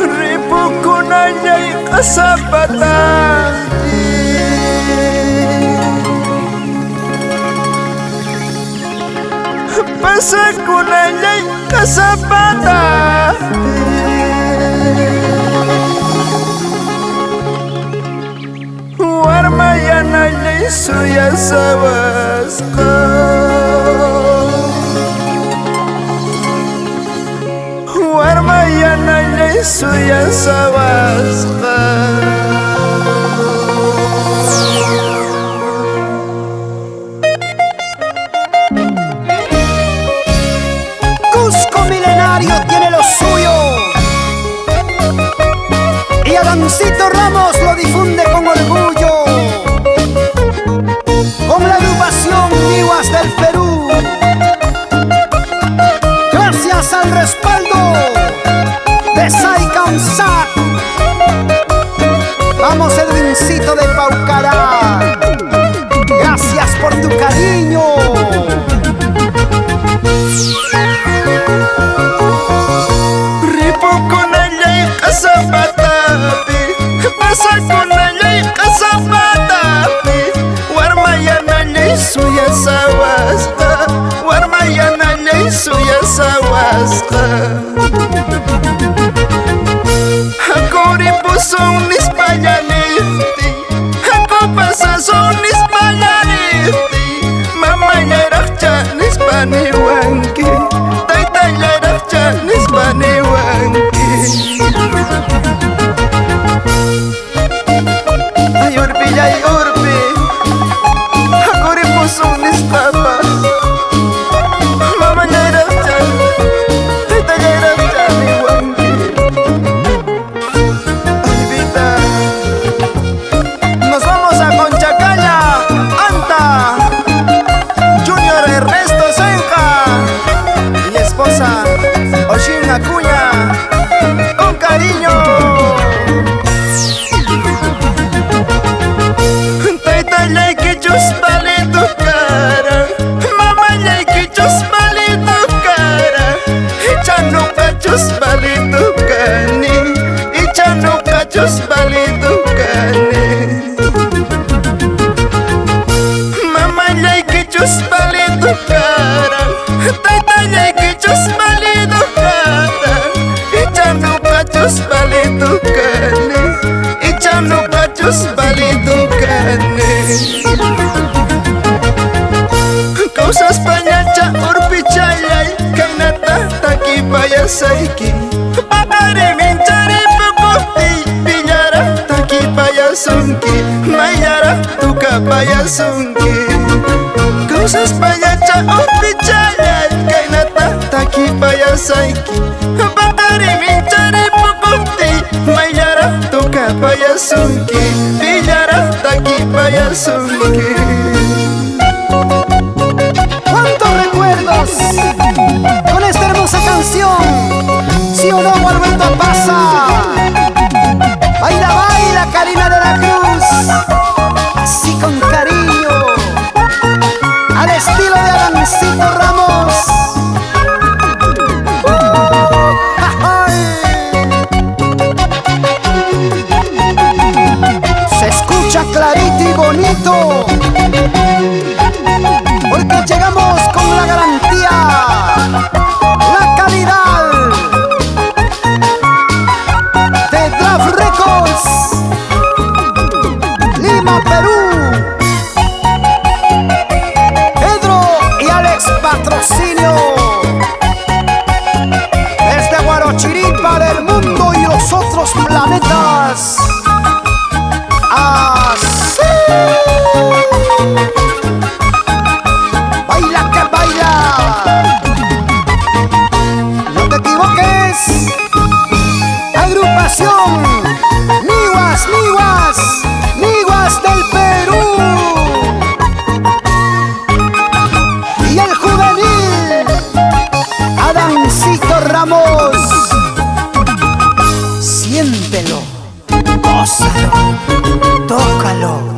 Ripukunanyay kasabatan, pasakunanyay kasabatan, warmayananyay suyasawaska, warmayananyay suyasawaska. Cusco Milenario tiene lo suyo y Adancito Ramos lo difunde con orgullo, con la agrupación Niwas del Perú. Gracias al respaldo de Saikan Sak. Vamos, Edwincito de Paucará, gracias por tu cariño. Ripukunanyay kasabatapi, pasakunanyay kasabatapi, warmayananyay suyasawaska, warmayananyay suyasawaska. Ako ripusong nispayaniti, ako pasasong nispayaniti, mamayarachcha nispaniwanki, taytayarachcha nispaniwanki. Ay urpi, ako ripusong nispapas, mamayarachcha, taytayarachcha niwanki. Nos vamos a Conchacalla, Anta, Junior Ernesto Senja y esposa Oshin Acuña, con cariño. Taita que vale tu cara, mamá que vale tu cara, echando cachos vale tu cani, echando cachos vale tu cani. Mamá que vale tu cara, taita que vale tu cara, echando cachos vale tu cani, echando cachos vale tu cani. Causas pañacha urpichayay, kainata taki payasaiki, pakare minchari pukuti, pillara taki payasunki, mayara tuka payasunki. Causas pañacha urpichayay, kainata taki payasaiki, pakare minchari pukuti, mayara tuka payasunki, pillara taki payasunki. ¡Cuántos recuerdos con esta hermosa canción! ¿Sí o no, Gualberto Pasa? Baila, baila, Karina de la Cruz, así con cariño, al estilo de Adancito Ramos. Se escucha clarito y bonito, porque llegamos con la garantía, la calidad de Draft Records, Lima, Perú. Pedro y Alex Patrocinio, desde Guarochiripa del mundo y los otros planetas. Así. Baila que baila, no te equivoques. Agrupación Niwas, Niwas, Niwas del Perú. Y el juvenil Adancito Ramos. Siéntelo, gózalo. Palo.